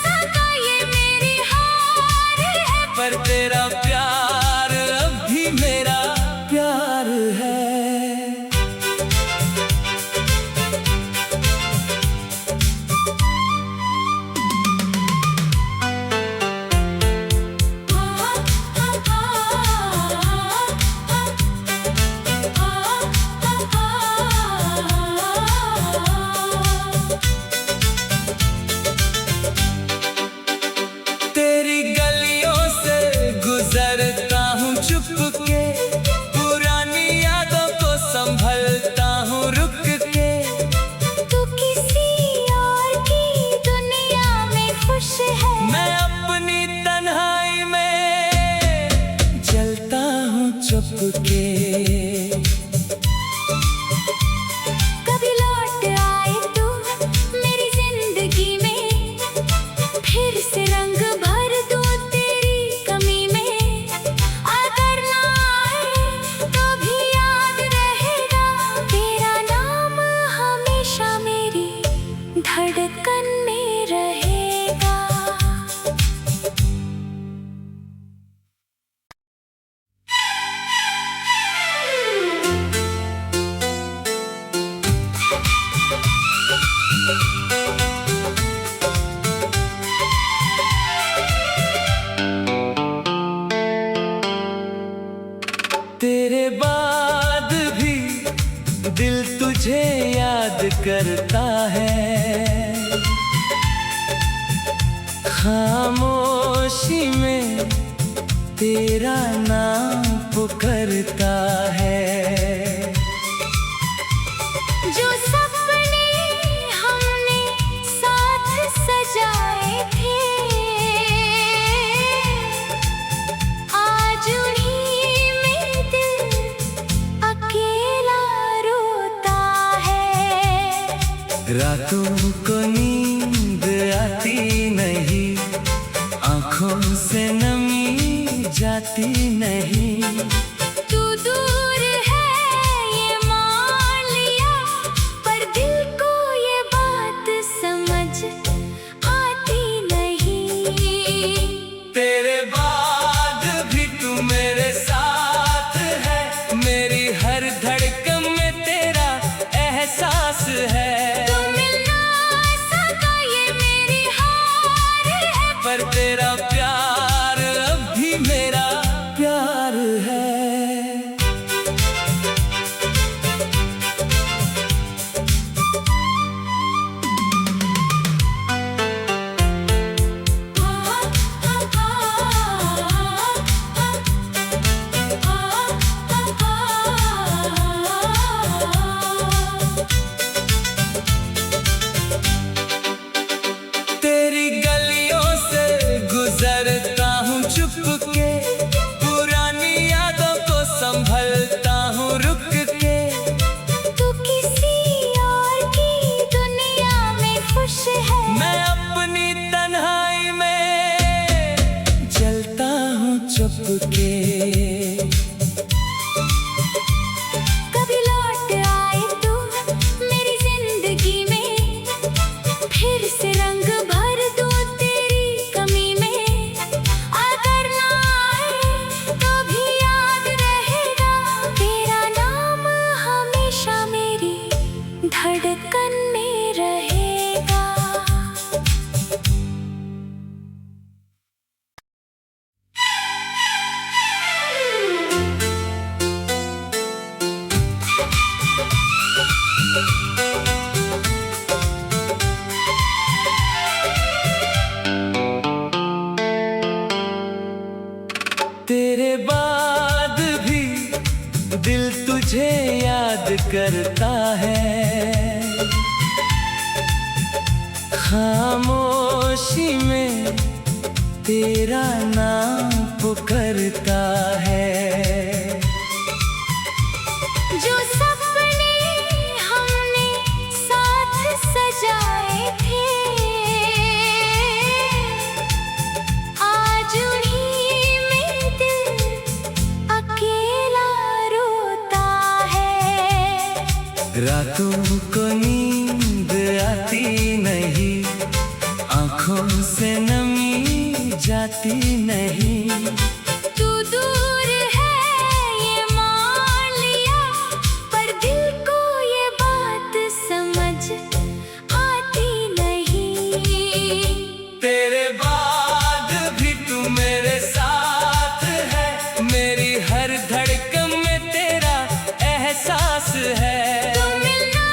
[SPEAKER 2] सका ये मेरी हार है,
[SPEAKER 1] पर तेरा प्यार अब भी मेरा प्यार है। तेरी गलियों से गुजरता हूँ चुपके, पुरानी यादों को संभलता हूँ रुक के।
[SPEAKER 2] तू किसी और की दुनिया में खुश है,
[SPEAKER 1] मैं अपनी तन्हाई में जलता हूँ चुपके।
[SPEAKER 2] कभी लौट आए तू मेरी जिंदगी में, फिर से रंग भर दूं तेरी कमी में। अगर ना आए तो भी याद रहेगा, तेरा नाम हमेशा मेरी धड़कन में रहेगा।
[SPEAKER 1] तेरे बाद भी दिल तुझे याद करता है, खामोशी में तेरा नाम पुकारता है।
[SPEAKER 2] जो सपने हमने साथ सजाए थे, आज उन्हीं में दिल अकेला रोता है।
[SPEAKER 1] रातों को नींद आती नहीं, आँखों से नमी जाती नहीं।
[SPEAKER 2] तू दूर है ये मान लिया, पर दिल को ये बात समझ आती नहीं।
[SPEAKER 1] तेरे बाद भी तू मेरे साथ है, मेरी हर धड़कन में तेरा एहसास है।
[SPEAKER 2] तू मिल ना सका ये मेरी हार है,
[SPEAKER 1] पर तेरा प्यार अब भी मेरा प्यार है। तेरी गलियों से गुजरता हूँ चुपके, पुरानी यादों को संभलता हूँ रुक के।
[SPEAKER 2] तू किसी और की दुनिया में खुश है,
[SPEAKER 1] मैं अपनी तन्हाई में जलता हूँ चुपके।
[SPEAKER 2] कभी लौट आए तू मेरी जिंदगी में, फिर से रंग भर दूं तेरी कमी में। अगर ना आए तो भी याद रहेगा, तेरा नाम हमेशा मेरी धड़कन में रहेगा।
[SPEAKER 1] तेरे बाद भी दिल तुझे याद करता है, खामोशी में तेरा नाम पुकारता है।
[SPEAKER 2] जो सपने हमने साथ सजाए थे, आज उन्हीं में दिल अकेला रोता है।
[SPEAKER 1] रातों को नींद आती नहीं, आँखों से नमी जाती नहीं।
[SPEAKER 2] तू दूर है ये मान लिया, पर दिल को ये बात समझ आती नहीं।
[SPEAKER 1] तेरे बाद भी तू मेरे साथ है, मेरी हर धड़कन में तेरा एहसास है।
[SPEAKER 2] तू मिल ना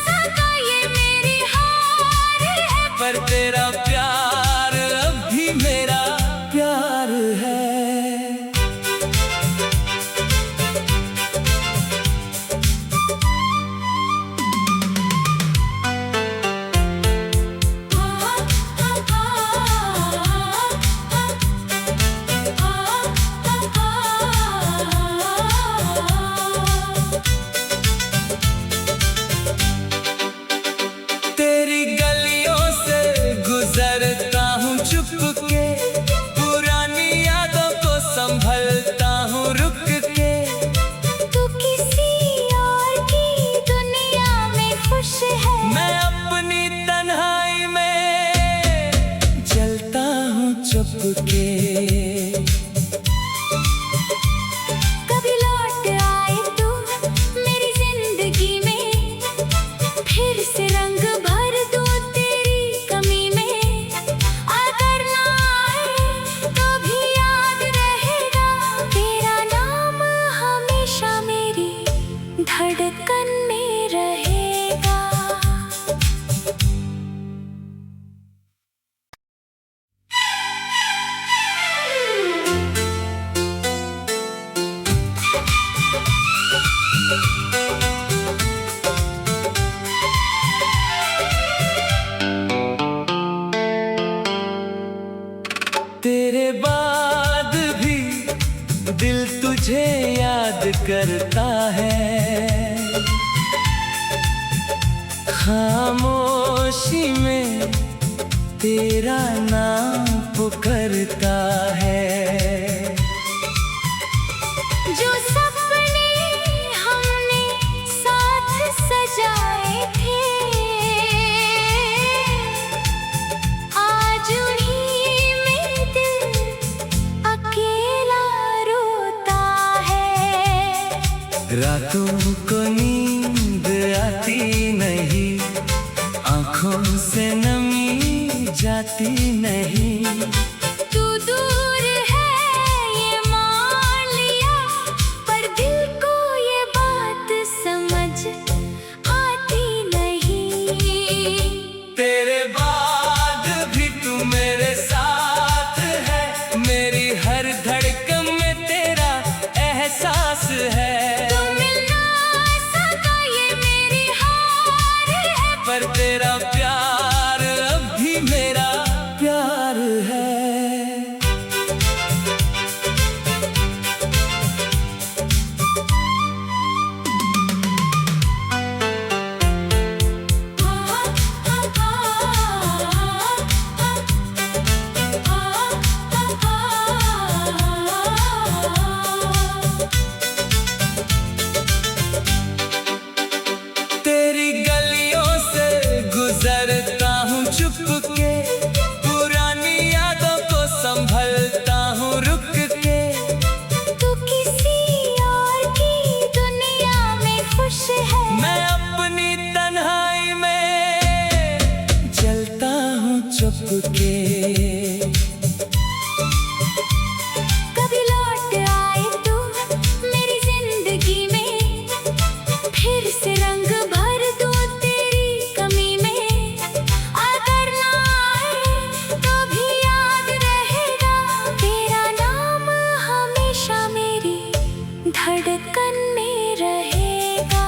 [SPEAKER 2] सका ये मेरी हार है,
[SPEAKER 1] पर तेरा प्यार अब भी मेरा प्यार है। तेरे बाद भी दिल तुझे याद करता है, खामोशी में तेरा नाम पुकारता है।
[SPEAKER 2] जो सपने हमने साथ सजाए थे, आज उन्हीं में दिल अकेला रोता है।
[SPEAKER 1] रातों को नींद आती नहीं, आँखों से नमी जाती नहीं।
[SPEAKER 2] तू दूर है ये मान लिया, पर दिल को ये बात समझ आती नहीं।
[SPEAKER 1] तेरे बाद भी तू मेरे साथ है, मेरी हर धड़कन में तेरा एहसास है।
[SPEAKER 2] तू मिल ना सका ये मेरी हार है,
[SPEAKER 1] पर तेरा प्यार अब भी मेरा प्यार है। तेरी गलियों से गुजरता हूँ चुपके, पुरानी यादों को संभलता हूँ रुक के।
[SPEAKER 2] तू किसी और की दुनिया में खुश है,
[SPEAKER 1] मैं अपनी तन्हाई में जलता हूँ चुपके।
[SPEAKER 2] कभी लौट आए तू मेरी जिंदगी में, फिर से रंग भर दूं तेरी कमी में। अगर ना आए तो भी याद रहेगा तेरा नाम, हमेशा मेरी धड़कन में रहेगा।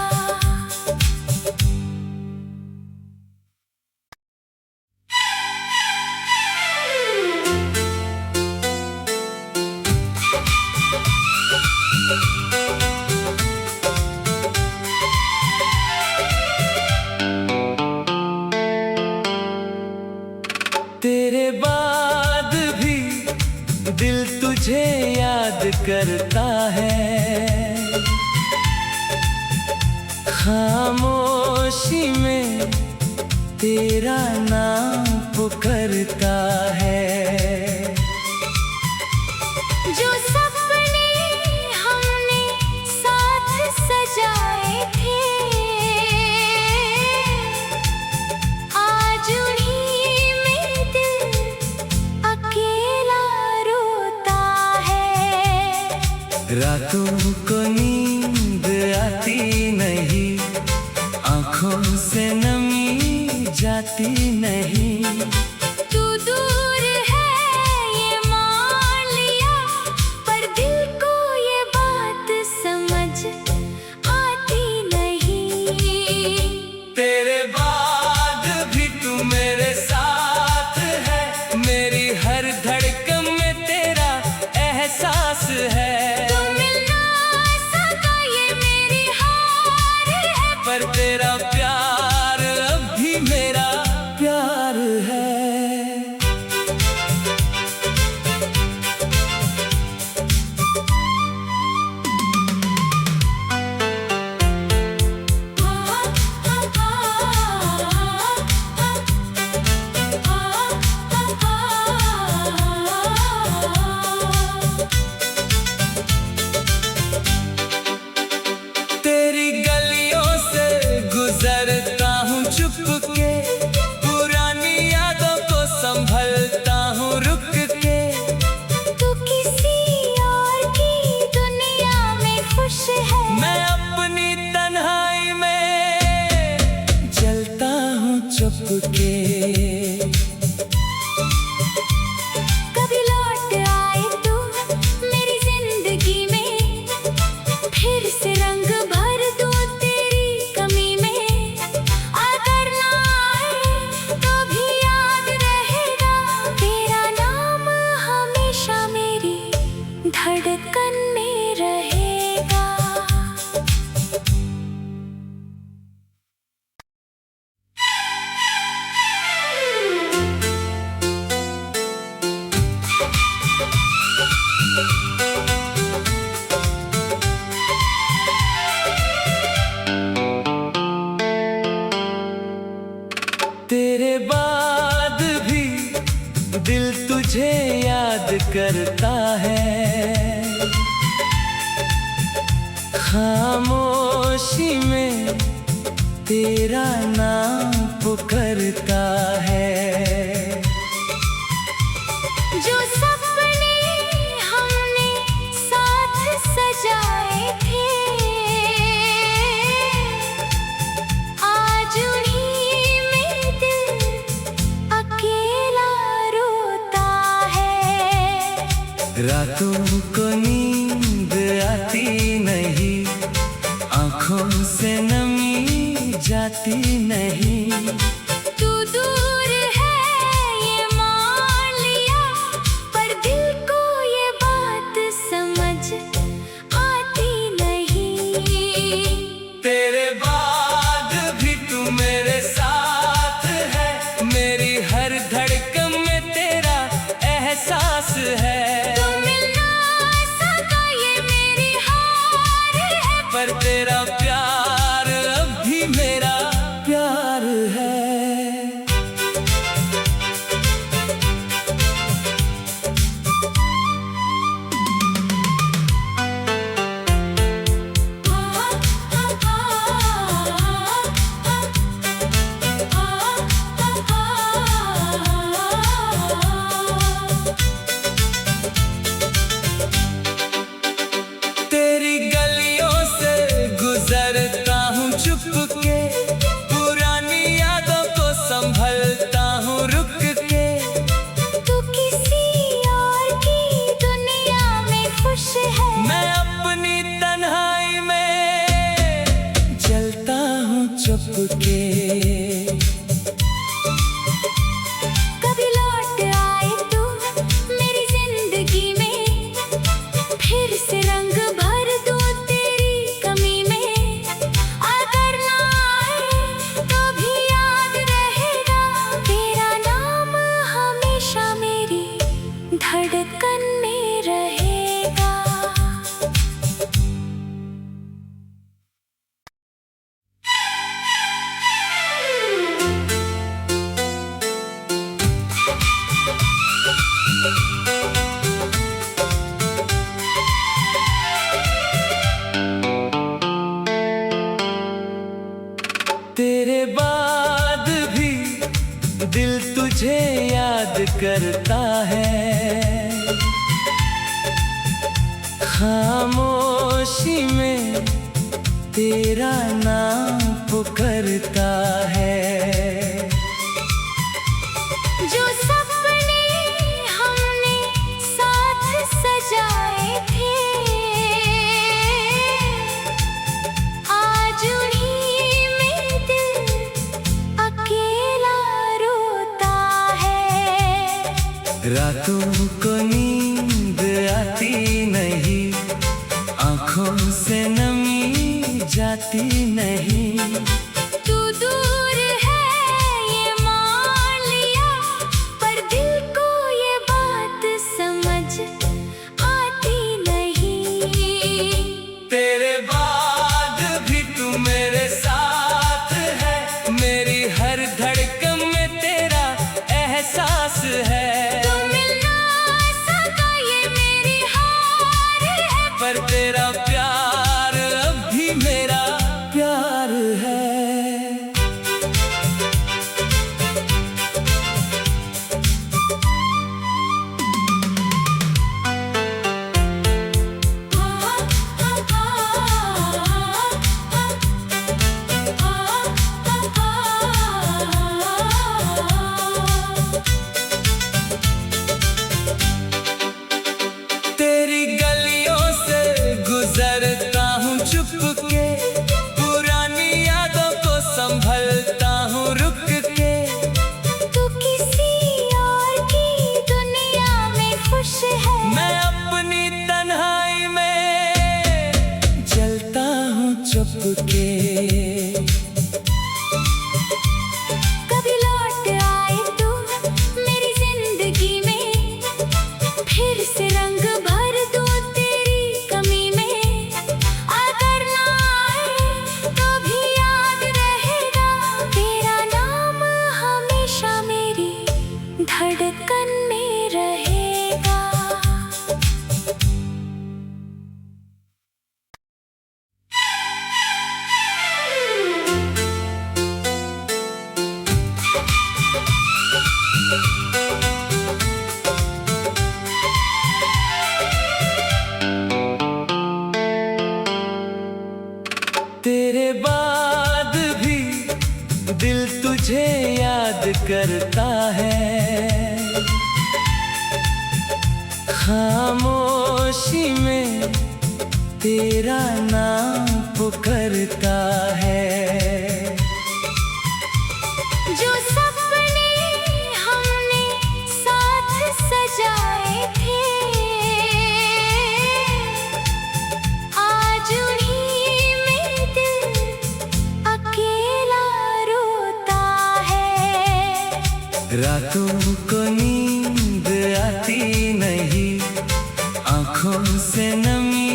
[SPEAKER 1] तेरे बाद भी दिल तुझे याद करता है, खामोशी में तेरा नाम पुकारता है।
[SPEAKER 2] जो सपने हमने साथ सजाए थे, आज उन्हीं में दिल अकेला रोता है।
[SPEAKER 1] रातों को नींद आती नहीं, आँखों से नमी जाती नहीं।
[SPEAKER 2] तू दूर है ये मान लिया, पर दिल को ये बात समझ आती नहीं।
[SPEAKER 1] तेरे बाद भी तू मेरे साथ है, मेरी हर धड़कन में तेरा एहसास है।
[SPEAKER 2] तू मिल ना सका ये मेरी हार है,
[SPEAKER 1] पर तेरा प्यार अब भी मेरा प्यार है। तेरी गलियों से गुजरता हूँ चुपके, पुरानी यादों को संभलता हूँ रुक के।
[SPEAKER 2] तू किसी और की दुनिया में खुश है,
[SPEAKER 1] मैं अपनी तन्हाई में जलता हूँ चुपके।
[SPEAKER 2] कभी लौट आए तू मेरी जिंदगी में,
[SPEAKER 1] खामोशी में तेरा नाम पुकारता है।
[SPEAKER 2] जो सपने हमने साथ सजाए थे, आज उन्हीं में दिल अकेला रोता है।
[SPEAKER 1] रातों को नींद आती नहीं, आँखों से नमी जाती नहीं।
[SPEAKER 2] तू दूर है ये मान लिया, पर दिल को ये बात समझ आती नहीं।
[SPEAKER 1] तेरे बाद भी तू मेरे साथ है, मेरी हर धड़कन में तेरा एहसास है।
[SPEAKER 2] तू मिल ना सका ये मेरी हार है,
[SPEAKER 1] पर तेरा प्यार अब भी मेरा प्यार है। तेरी गलियों से गुजरता हूँ चुपके, पुरानी यादों को संभलता हूँ रुक के।
[SPEAKER 2] तू किसी और की दुनिया में खुश है,
[SPEAKER 1] मैं अपनी तन्हाई में जलता हूँ चुपके।
[SPEAKER 2] कभी लौट आए तू मेरी जिंदगी में, फिर से रंग भर दूं तेरी कमी में। अगर ना आए तो भी याद रहेगा तेरा नाम, हमेशा मेरी धड़कन में रहेगा।
[SPEAKER 1] तेरे बाद भी दिल तुझे याद करता है। खामोशी में तेरा नाम पुकारता है।
[SPEAKER 2] जो सपने हमने साथ सजाए थे, आज उन्हीं में दिल अकेला रोता है।
[SPEAKER 1] रातों को नींद आती नहीं, आँखों से नमी जाती नहीं।
[SPEAKER 2] तू दूर है ये मान लिया, पर दिल को ये बात समझ आती नहीं।
[SPEAKER 1] तेरे बाद भी तू मेरे साथ है, मेरी हर धड़कन में तेरा एहसास है।
[SPEAKER 2] तू मिल ना सका ये मेरी हार है,
[SPEAKER 1] पर तेरा प्यार अब भी मेरा प्यार है। तेरी गलियों से गुजरता हूँ चुपके, पुरानी यादों को संभलता हूँ रुक के।
[SPEAKER 2] तू किसी और की दुनिया में खुश है,
[SPEAKER 1] मैं अपनी तन्हाई में जलता हूँ चुपके।
[SPEAKER 2] कभी लौट आए तू मेरी जिंदगी में, फिर से रंग भर दूं तेरी कमी में। अगर ना आए तो भी याद रहेगा तेरा नाम, हमेशा मेरी धड़कन में रहेगा।
[SPEAKER 1] तेरे बाद भी दिल तुझे याद करता है, खामोशी में तेरा नाम पुकारता है।
[SPEAKER 2] जो सपने हमने साथ सजाए थे, आज उन्हीं में दिल अकेला रोता है।
[SPEAKER 1] रातों को नींद आती नहीं, आँखों से नमी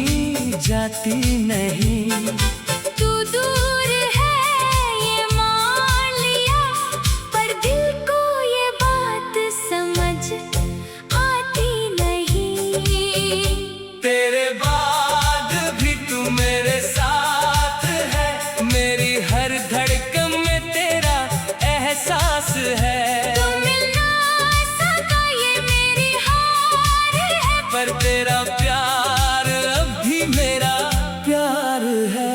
[SPEAKER 1] जाती नहीं।
[SPEAKER 2] तू दूर है ये मान लिया, पर दिल को ये बात समझ आती नहीं।
[SPEAKER 1] तेरे बाद भी तू मेरे साथ है, मेरी हर धड़कन में तेरा एहसास है।
[SPEAKER 2] तू मिल ना सका ये मेरी हार है,
[SPEAKER 1] पर तेरा प्यार अब भी मेरा प्यार है।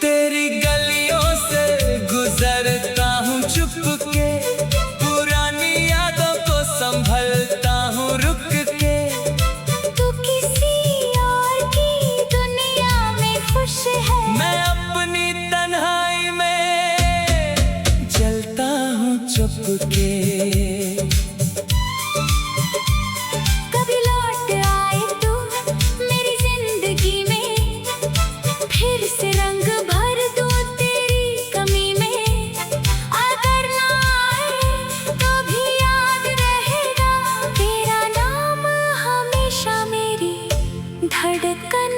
[SPEAKER 1] तेरी गलियों से गुजरता हूँ चुपके, पुरानी यादों को संभलता हूँ रुक के।
[SPEAKER 2] तू किसी और की दुनिया में खुश है,
[SPEAKER 1] मैं अपनी तन्हाई में जलता हूँ चुपके।
[SPEAKER 2] कभी लौट आए तू मेरी जिंदगी में, फिर से रंग भर दूं तेरी कमी में। अगर ना आए तो भी याद रहेगा तेरा नाम हमेशा मेरी धड़कन